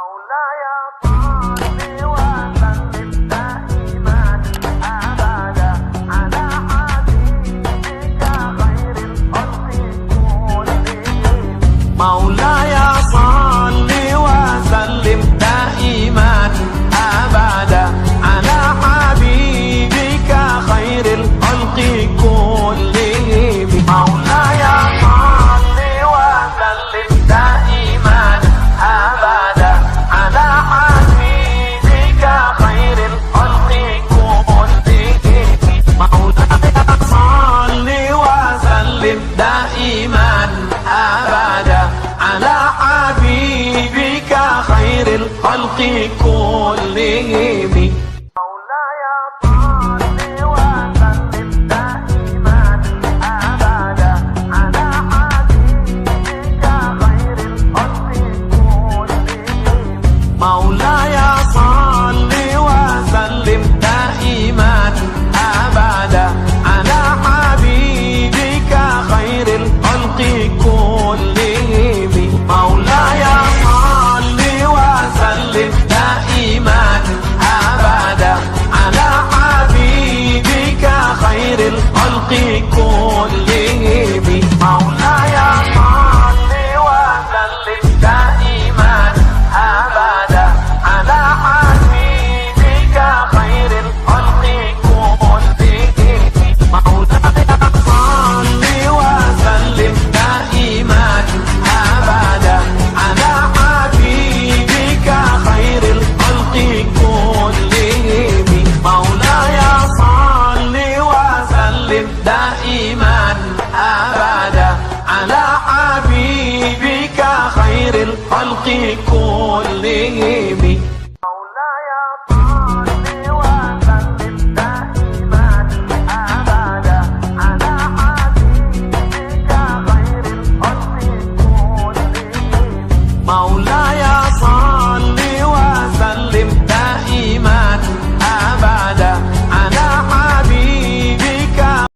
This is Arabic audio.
مولاي صل وسلم دائما أبدا على حبيبك خير الخلق كلهم. مولاي صل وسلم دائما أبدا على حبيبك خير الخلق كلهم. مولاي صل وسلم دائما أبدا على حبيبك خير الخلق كلهم. مولاي صل وسلم دائما أبدا على حبيبك خير الخلق كلهم.